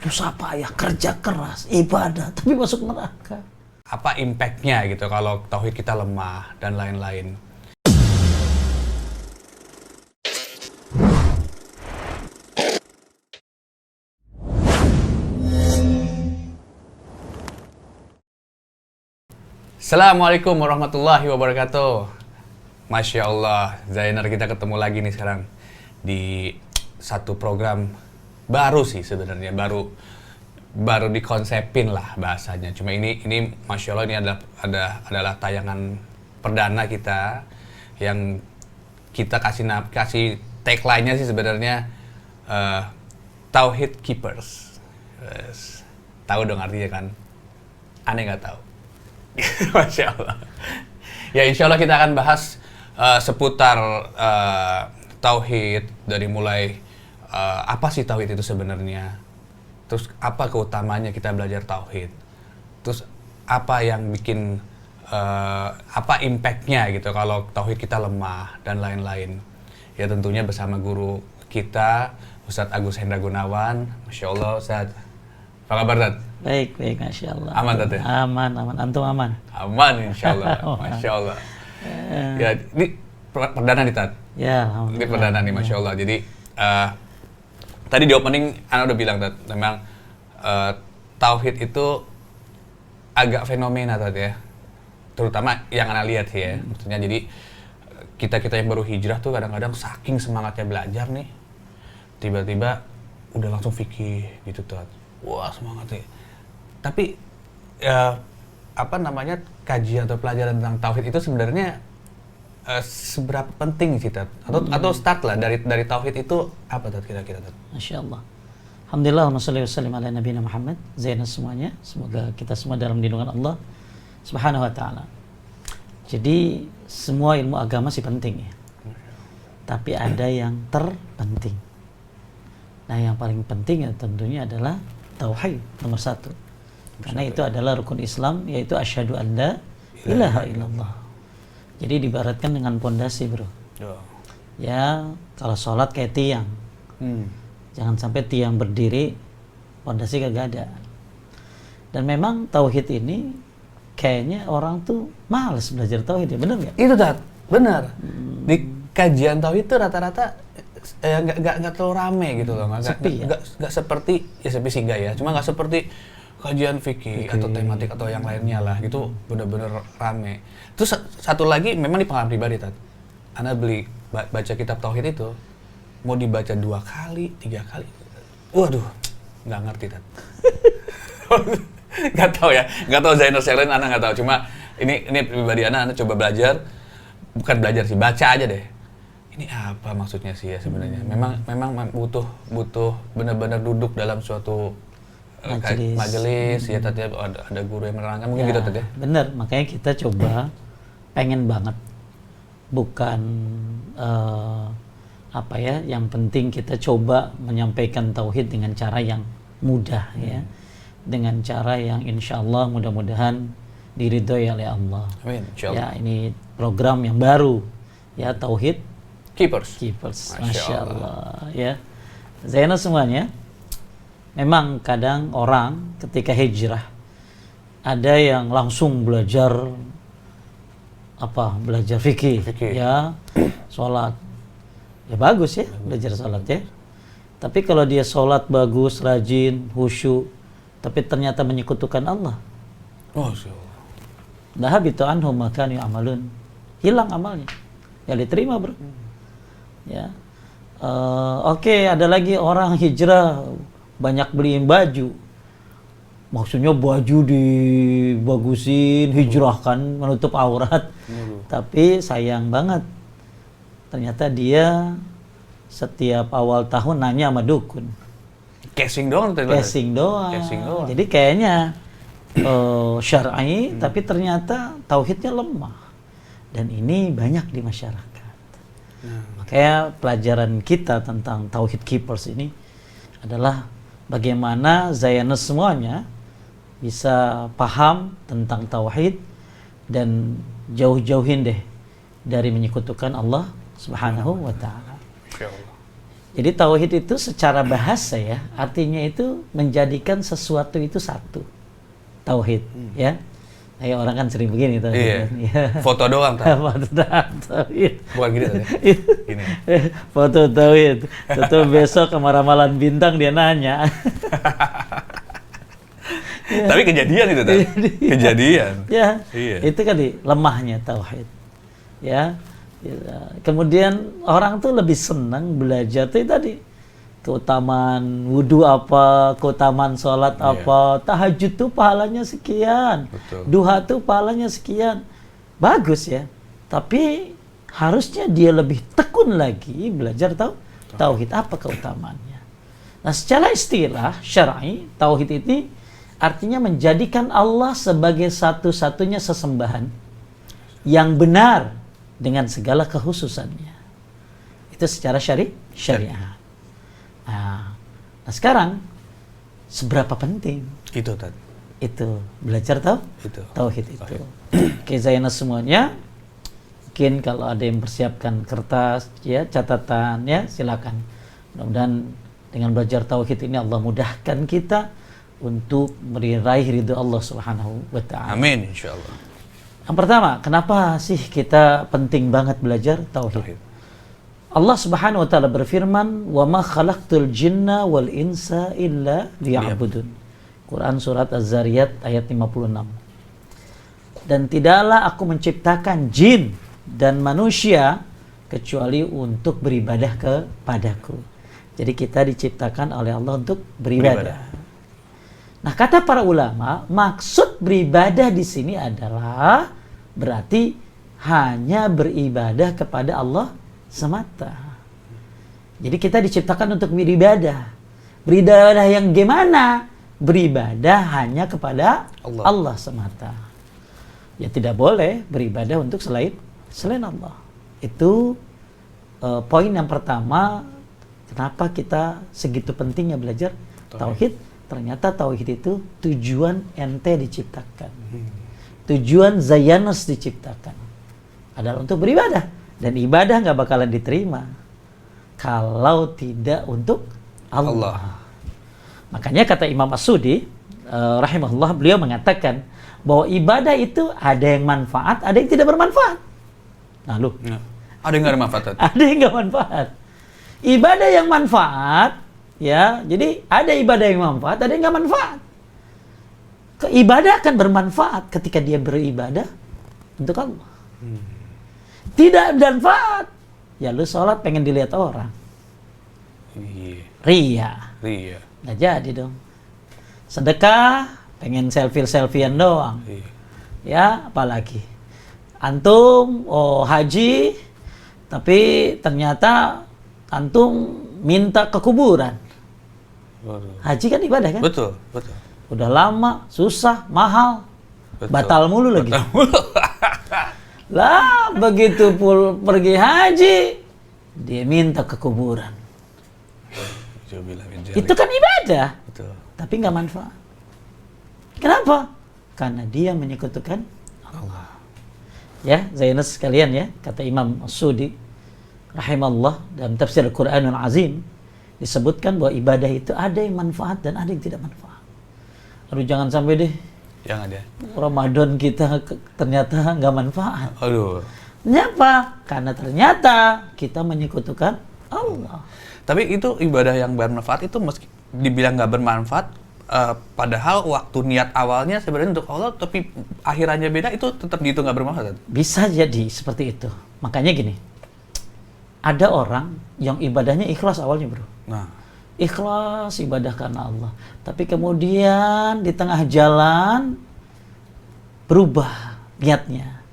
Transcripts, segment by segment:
susah payah, kerja keras, ibadah, tapi masuk neraka. Apa impact-nya gitu kalau tauhid kita lemah dan lain-lain. Assalamualaikum warahmatullahi wabarakatuh. Masya Allah, Zainer, kita ketemu lagi nih sekarang di satu program baru sih sebenarnya, baru dikonsepin lah bahasanya. Cuma ini Masya Allah, ini adalah tayangan perdana kita yang kita kasih tagline-nya sih sebenarnya Tauhid Keepers. Tahu dong artinya kan? Aneh nggak tahu. Masya Allah. Ya insya Allah kita akan bahas seputar tauhid, dari mulai apa sih tauhid itu sebenarnya, terus apa keutamanya kita belajar tauhid, terus apa yang bikin apa impact-nya gitu kalau tauhid kita lemah dan lain-lain. Ya tentunya bersama guru kita Ustadz Agus Hendra Gunawan. Masya Allah Ustadz, apa kabar Tat? Baik, Masya Allah. Aman Tat ya? Aman. Antum aman? Aman insya Allah. Masya Allah. Ya ini perdana nih Tat. Ya, Ini perdana nih Masya Allah. Jadi tadi di opening Ana udah bilang Tat, memang tauhid itu agak fenomena Tat ya, terutama yang Ana lihat sih ya. Maksudnya jadi kita yang baru hijrah tuh kadang-kadang saking semangatnya belajar nih, tiba-tiba udah langsung fikih gitu Tat. Wah semangatnya. Tapi apa namanya, kajian atau pelajaran tentang tauhid itu sebenarnya seberapa penting sih Tat? Atau start lah dari tauhid itu apa Tat kira-kira Tat? Masya Allah. Alhamdulillah, wassalatu wassalamu ala nabiyina Muhammad. Zainal semuanya, semoga kita semua dalam lindungan Allah Subhanahu wa ta'ala. Jadi semua ilmu agama sih penting ya, tapi ada yang terpenting. Nah yang paling penting ya tentunya adalah tauhid nomor satu, karena itu adalah rukun Islam, yaitu asyhadu an la ilaha illallah. Jadi dibaratkan dengan pondasi bro. Ya kalau sholat kayak tiang, jangan sampai tiang berdiri pondasi kagak ada. Dan memang tauhid ini kayaknya orang tuh males belajar tauhid ya, bener nggak? Itu Tat, bener. Di kajian tauhid itu rata-rata nggak terlalu rame gitu loh, nggak seperti ya, sepi sih nggak ya, cuma nggak seperti kajian fikih atau tematik atau yang lainnya lah gitu, bener-bener rame. Terus satu lagi memang di pengalaman pribadi Tat, Ana baca kitab tauhid itu mau dibaca 2 kali, 3 kali, waduh nggak ngerti Tat. nggak tahu Zainer Selen, Ana nggak tahu, cuma ini pribadi Ana coba belajar, bukan belajar sih, baca aja deh. Ini apa maksudnya sih ya sebenarnya? Memang butuh benar-benar duduk dalam suatu majelis ya Tat ya, ada guru yang menerangkan mungkin gitu Tat ya. Bener, makanya kita coba pengen banget, bukan apa ya, yang penting kita coba menyampaikan tauhid dengan cara yang mudah ya, dengan cara yang insya Allah mudah-mudahan diridhoi oleh Allah. Amin. Ya ini program yang baru ya, Tauhid Keepers. Masya Allah ya. Zainal semuanya, memang kadang orang ketika hijrah ada yang langsung belajar fikih ya, sholat ya, bagus ya belajar sholat ya. Tapi kalau dia sholat bagus, rajin, khusyuk, tapi ternyata menyekutukan Allah, dhahabitu anhum ma kanu ya'malun, hilang amalnya, ya diterima bro. Ya, oke, ada lagi orang hijrah banyak beliin baju, maksudnya baju dibagusin, hijrah kan menutup aurat, tapi sayang banget ternyata dia setiap awal tahun nanya sama dukun, casing doang. Jadi kayaknya syar'i, tapi ternyata tauhidnya lemah, dan ini banyak di masyarakat. Makanya pelajaran kita tentang Tauhid Keepers ini adalah bagaimana Zainal semuanya bisa paham tentang tauhid dan jauh-jauhin deh dari menyekutukan Allah Subhanahu wa ta'ala. Jadi tauhid itu secara bahasa ya, artinya itu menjadikan sesuatu itu satu. Tauhid, ya. Kayak orang kan sering begini tauhid. Iya. Kan? Ya. Foto doang kan? Foto tauhid. Bukan gini tadi. Gini. Foto tauhid. Tentu besok ke ramalan bintang dia nanya. Tapi kejadian itu tadi. Kejadian. Ya. Iya. Itu kan lemahnya tauhid. Ya. Kemudian orang tuh lebih senang belajar tuh tadi keutamaan wudhu apa, keutamaan sholat apa, tahajud tuh pahalanya sekian, duha tuh pahalanya sekian, bagus ya. Tapi harusnya dia lebih tekun lagi belajar tauhid apa keutamaannya. Nah, secara istilah syar'i tauhid ini artinya menjadikan Allah sebagai satu-satunya sesembahan yang benar dengan segala kekhususannya. Itu secara syariah. Nah, sekarang seberapa penting itu tadi? Itu belajar tauhid itu. Oke, Zainal semuanya. Mungkin kalau ada yang persiapkan kertas, ya catatan, ya silakan. Mudah-mudahan dengan belajar tauhid ini Allah mudahkan kita untuk meraih ridho Allah Subhanahu wa Ta'ala. Amin, insyaallah. Yang pertama, kenapa sih kita penting banget belajar tauhid? Allah Subhanahu wa Ta'ala berfirman, "Wa ma khalaqtul jinna wal insa illa liya'budun." Quran surat Az-Zariyat ayat 56. Dan tidaklah aku menciptakan jin dan manusia kecuali untuk beribadah kepadaku. Jadi kita diciptakan oleh Allah untuk beribadah. Nah, kata para ulama, maksud beribadah di sini adalah berarti hanya beribadah kepada Allah semata. Jadi kita diciptakan untuk beribadah. Beribadah yang gimana? Beribadah hanya kepada Allah semata. Ya tidak boleh beribadah untuk selain Allah. Itu poin yang pertama, kenapa kita segitu pentingnya belajar tauhid. Ternyata tauhid itu tujuan ente diciptakan. Tujuan Zayanus diciptakan adalah untuk beribadah. Dan ibadah nggak bakalan diterima kalau tidak untuk Allah. Makanya kata Imam As-Sudi rahimahullah, beliau mengatakan bahwa ibadah itu ada yang manfaat, ada yang tidak bermanfaat. Nah, ada yang nggak ada manfaat? Ada yang nggak manfaat. Ibadah yang manfaat, ya, jadi ada ibadah yang manfaat, ada yang nggak manfaat. Ibadah akan bermanfaat ketika dia beribadah untuk Allah. Tidak bermanfaat, ya lu sholat pengen dilihat orang. Ria. Nggak jadi dong. Sedekah pengen selfie-selfian doang. Ya, apalagi antum haji, tapi ternyata antum minta ke kuburan. Haji kan ibadah kan? Betul. Udah lama, susah, mahal, batal mulu lagi. Lah, begitu pergi haji, dia minta ke kuburan. Itu kan ibadah, tapi nggak manfaat. Kenapa? Karena dia menyekutukan Allah. Ya, Zainus sekalian ya, kata Imam As-Sudi rahimallah dalam tafsir Al-Quranul Azim disebutkan bahwa ibadah itu ada yang manfaat dan ada yang tidak manfaat. Aduh, jangan sampai deh. Jangan ya. Ramadan kita ternyata nggak manfaat. Aduh. Kenapa? Karena ternyata kita menyekutukan Allah. Tapi itu ibadah yang bermanfaat itu meski dibilang nggak bermanfaat, padahal waktu niat awalnya sebenarnya untuk Allah, tapi akhirannya beda, itu tetap dihitung nggak bermanfaat. Bisa jadi seperti itu. Makanya gini, ada orang yang ibadahnya ikhlas awalnya, bro. Nah, ikhlas ibadah karena Allah, tapi kemudian di tengah jalan berubah niatnya,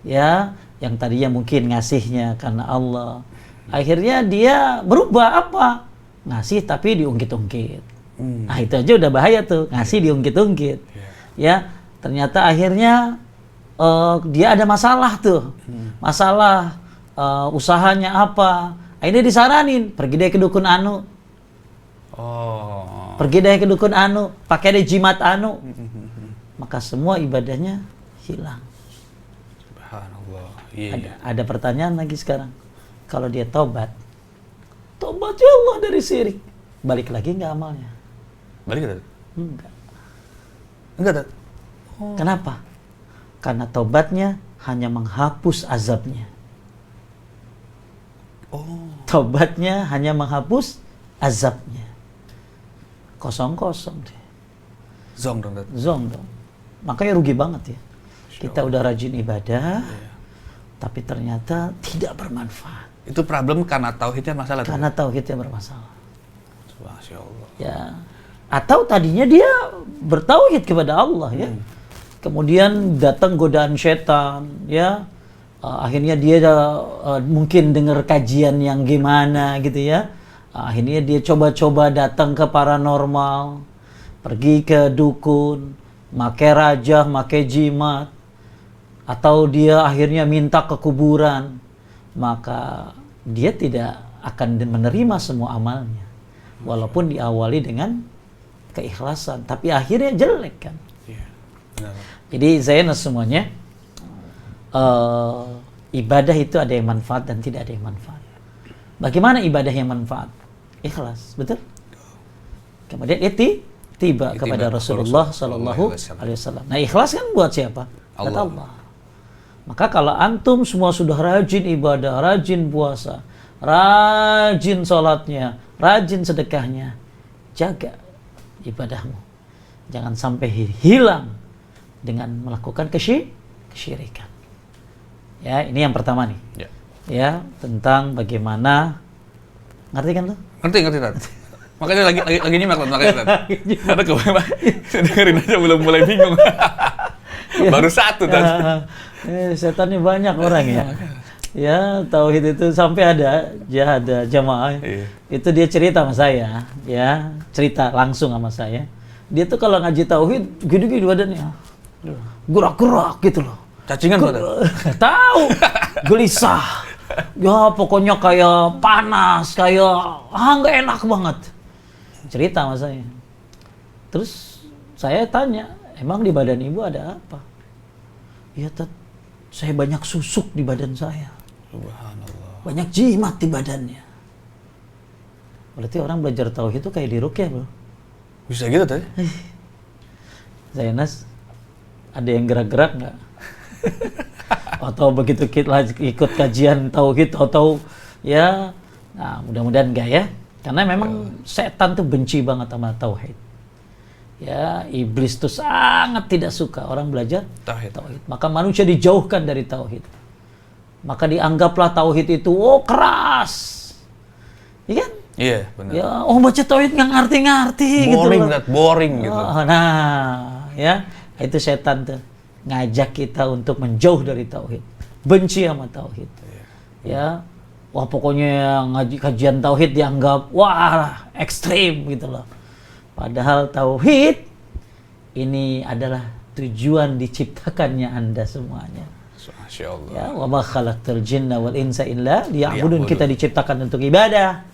ya, yang tadinya mungkin ngasihnya karena Allah, akhirnya dia berubah apa? Ngasih tapi diungkit-ungkit. Nah, itu aja udah bahaya tuh, ngasih diungkit-ungkit. Ya, ternyata akhirnya dia ada masalah tuh, masalah usahanya apa? Akhirnya disaranin, pergi deh ke dukun anu. Pergi deh ke dukun anu, pakai deh jimat anu. Maka semua ibadahnya hilang. Subhanallah. Ada pertanyaan lagi sekarang. Kalau dia tobat, tobat ya Allah dari syirik. Balik lagi nggak amalnya? Balik Tat? Enggak. Enggak Tat? Kenapa? Karena tobatnya hanya menghapus azabnya. Tobatnya hanya menghapus azabnya. Kosong-kosong deh. Zong dong Tat? Zong dong. Makanya rugi banget ya. Kita udah rajin ibadah, tapi ternyata tidak bermanfaat. Itu problem karena tauhidnya masalah. Karena tauhidnya bermasalah. Masya Allah. Ya. Atau tadinya dia bertauhid kepada Allah ya. Kemudian datang godaan setan ya. Akhirnya dia mungkin dengar kajian yang gimana gitu ya. Akhirnya dia coba-coba datang ke paranormal, pergi ke dukun, make rajah, make jimat, atau dia akhirnya minta ke kuburan, maka dia tidak akan menerima semua amalnya. Walaupun diawali dengan keikhlasan, tapi akhirnya jelek kan. Iya, benar. Jadi Zainal semuanya, ibadah itu ada yang manfaat dan tidak ada yang manfaat. Bagaimana ibadah yang manfaat? Ikhlas, betul? Kemudian tiba kepada Rasulullah Sallallahu Alaihi Wasallam. Nah, ikhlas kan buat siapa? Kata Allah. Maka kalau antum semua sudah rajin ibadah, rajin puasa, rajin sholatnya, rajin sedekahnya, jaga ibadahmu. Jangan sampai hilang dengan melakukan kesyirikan. Ya, ini yang pertama nih. Ya, tentang bagaimana, ngerti kan lo? Ngerti Tat. Makanya lagi nyimak Tat, makanya Tat. Karena kemarin dengerin aja belum mulai bingung. Baru satu Tat. Setannya banyak orang ya. Ya, tauhid itu sampai ada jamaah. Itu dia cerita sama saya, ya, cerita langsung sama saya. Dia tuh kalau ngaji tauhid gini-gini badannya. Gerak-gerak gitu loh. Cacingan Tat. Tahu. Gelisah. Ya pokoknya kayak panas, kayak nggak enak banget. Cerita sama saya. Terus saya tanya, emang di badan ibu ada apa? Ya Tat, saya banyak susuk di badan saya. Subhanallah. Banyak jimat di badannya. Berarti orang belajar tauhid itu kayak di ruqyah, bro. Bisa gitu Tat? Zainas, ada yang gerak-gerak nggak? Atau begitu kita ikut kajian tauhid atau ya, nah mudah-mudahan enggak ya, karena memang setan tuh benci banget sama tauhid. Ya, iblis tuh sangat tidak suka orang belajar tauhid. Maka manusia dijauhkan dari tauhid. Maka dianggaplah tauhid itu keras, iya kan? Iya, benar. Ya, baca tauhid nggak ngerti-ngerti gitu loh. Boring gitu. Nah, ya itu setan tuh ngajak kita untuk menjauh dari tauhid, benci sama tauhid. Ya, wah pokoknya ngaji kajian tauhid dianggap ekstrim gitu loh. Padahal tauhid ini adalah tujuan diciptakannya Anda semuanya. Masya Allah. Ya, wa ma khalaqtal jinna wal insa illa liya'budun. Kita diciptakan untuk ibadah.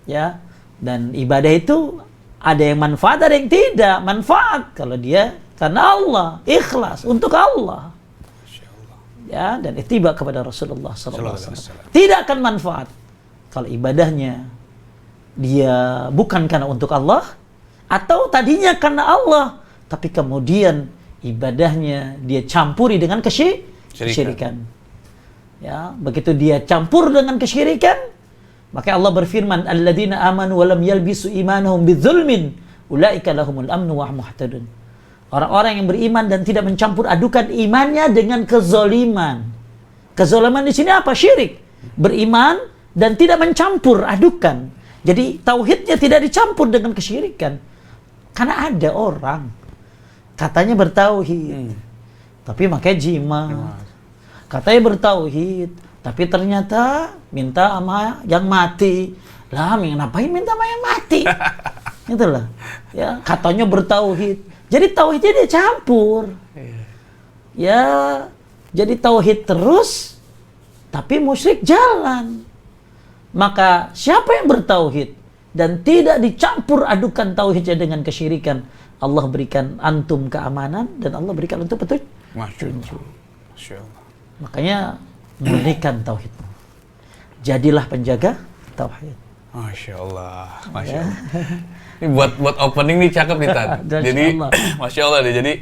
Ya, dan ibadah itu ada yang manfaat, ada yang tidak manfaat. Kalau dia karena Allah, ikhlas untuk Allah. Ya, dan ittiba kepada Rasulullah sallallahu alaihi wasallam. Tidak akan manfaat kalau ibadahnya dia bukan karena untuk Allah, atau tadinya karena Allah tapi kemudian ibadahnya dia campuri dengan kesyirikan. Ya, begitu dia campur dengan kesyirikan, maka Allah berfirman, alladzina amanu wa lam yalbisu imanahum bidzulmin ulaika lahumul amnu wa hum muhtadun. Orang-orang yang beriman dan tidak mencampur adukan imannya dengan kezaliman. Kezaliman di sini apa? Syirik. Beriman dan tidak mencampur adukan. Jadi tauhidnya tidak dicampur dengan kesyirikan. Karena ada orang katanya bertauhid, tapi pakai jimat. Katanya bertauhid, tapi ternyata minta sama yang mati. Lah, ngapain minta sama yang mati? Itulah. Ya, katanya bertauhid. Jadi tauhidnya dia campur. Ya, jadi tauhid terus, tapi musyrik jalan. Maka siapa yang bertauhid dan tidak dicampur adukan tauhidnya dengan kesyirikan, Allah berikan antum keamanan dan Allah berikan untuk petunjuk. Masya Allah. Makanya murnikan tauhidmu. Jadilah penjaga tauhid. Masya Allah, Masya Allah. Ini buat opening nih cakep nih Tan. Jadi, Masya Allah deh. Jadi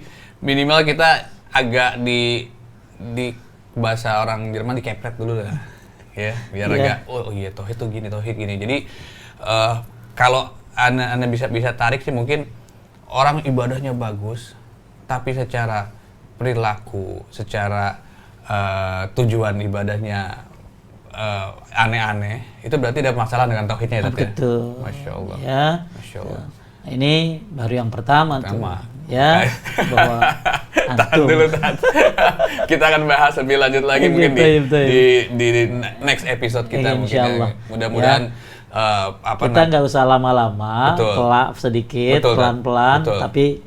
minimal kita agak di bahasa orang Jerman dikepret dulu lah, ya, biar agak oh iya tauhid tuh gini, tauhid gini. Jadi kalau anda bisa tarik sih mungkin orang ibadahnya bagus, tapi secara perilaku, secara tujuan ibadahnya aneh-aneh, itu berarti ada masalah dengan tauhidnya ya? Betul. Masya Allah. Ya. Masya Allah. Nah, ini baru yang pertama. Tuh. Ya, bahwa tahan dulu, tahan. Kita akan bahas lebih lanjut lagi mungkin di next episode kita mungkin. Mudah-mudahan kita nggak usah lama-lama, sedikit, pelan-pelan, tapi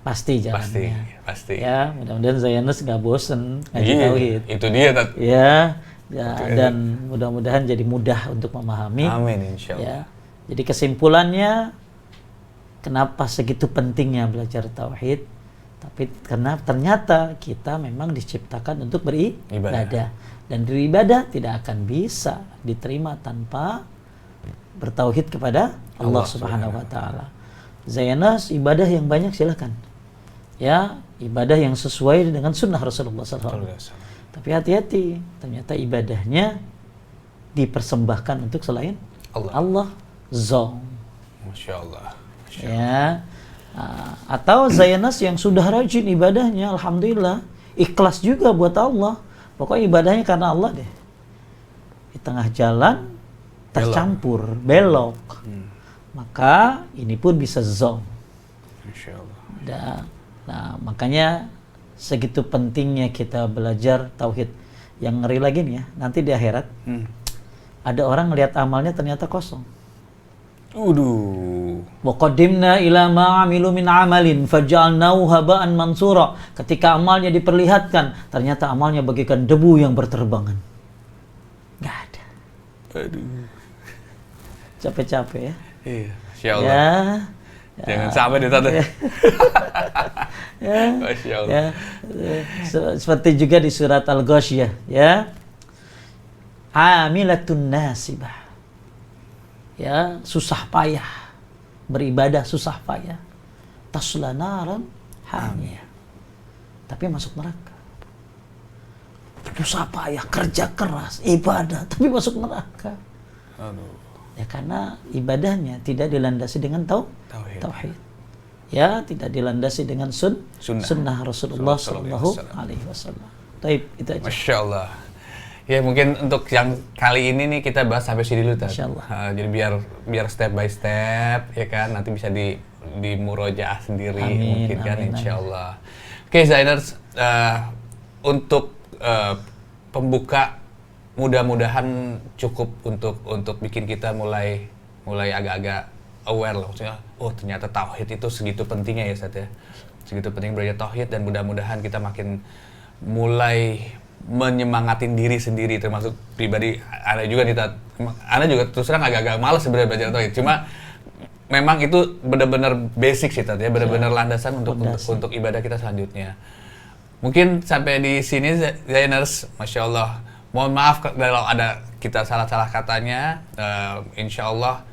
pasti jalannya. Pasti. Ya, mudah-mudahan Zayanus nggak bosen ngaji tauhid. Itu dia, Tat. Ya, dan mudah-mudahan jadi mudah untuk memahami. Amin, insya Allah. Ya. Jadi kesimpulannya, kenapa segitu pentingnya belajar tauhid? Tapi karena ternyata kita memang diciptakan untuk beribadah. Dan beribadah tidak akan bisa diterima tanpa bertauhid kepada Allah Subhanahu wa taala. Zayanus, ibadah yang banyak silakan. Ya, ibadah yang sesuai dengan sunnah Rasulullah SAW. Tapi hati-hati, ternyata ibadahnya dipersembahkan untuk selain Allah. Zong. Masya Allah. Ya. Atau Zayanus yang sudah rajin ibadahnya, alhamdulillah, ikhlas juga buat Allah. Pokoknya ibadahnya karena Allah deh. Di tengah jalan tercampur, belok. Maka ini pun bisa zong. Masya Allah. Nah, makanya segitu pentingnya kita belajar tauhid. Yang ngeri lagi nih ya, nanti di akhirat ada orang ngelihat amalnya ternyata kosong. Wa qadimna ila ma 'amilu min 'amalin faj'alnahu haba'an mansura. Ketika amalnya diperlihatkan, ternyata amalnya bagaikan debu yang berterbangan. Enggak ada. Aduh. Capek-capek ya. Iya, insyaallah. Jangan sampai ditata. Masya Allah. Seperti juga di surat Al-Ghasyiyah, ya. Amilatun nasibah. Ya, susah payah. Beribadah susah payah. Tasla naran hamiyah. Tapi masuk neraka. Susah payah, kerja keras, ibadah, tapi masuk neraka. Aduh. Ya karena ibadahnya tidak dilandasi dengan tauhid. Ya, tidak dilandasi dengan sunnah Rasulullah Sallallahu Alaihi Wasallam. Taib, itu aja. Masya Allah. Ya mungkin untuk yang kali ini nih kita bahas sampai sini dulu, Tad. Jadi biar step by step, ya kan, nanti bisa di murojaah sendiri, mungkin kan, insya Allah. Oke, Zainers, untuk pembuka, mudah-mudahan cukup untuk bikin kita mulai agak-agak aware lah, maksudnya ternyata tauhid itu segitu pentingnya ya, Ustaz ya. Segitu penting belajar tauhid, dan mudah-mudahan kita makin mulai menyemangatin diri sendiri, termasuk pribadi Anda juga nih, Tat. Anda juga terus terang agak-agak malas sebenarnya belajar tauhid. Cuma memang itu benar-benar basic sih, Tat ya, benar-benar landasan untuk ibadah kita selanjutnya. Mungkin sampai di sini Zainers, Masya Allah. Mohon maaf kalau ada kita salah-salah katanya. Insya Allah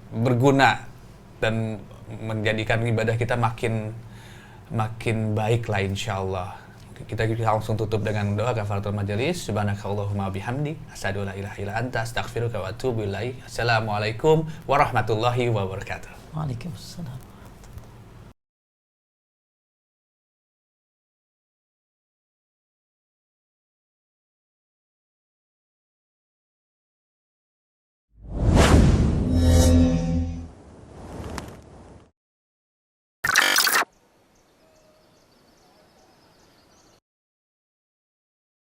berguna dan menjadikan ibadah kita makin baik lah, insya Allah. Kita langsung tutup dengan doa kafaratul majelis. Subhanakallahumma bihamdi asyhadu an la ilaha illa anta astaghfiruka wa atubu ilaik. Assalamualaikum warahmatullahi wabarakatuh. Waalaikumsalam.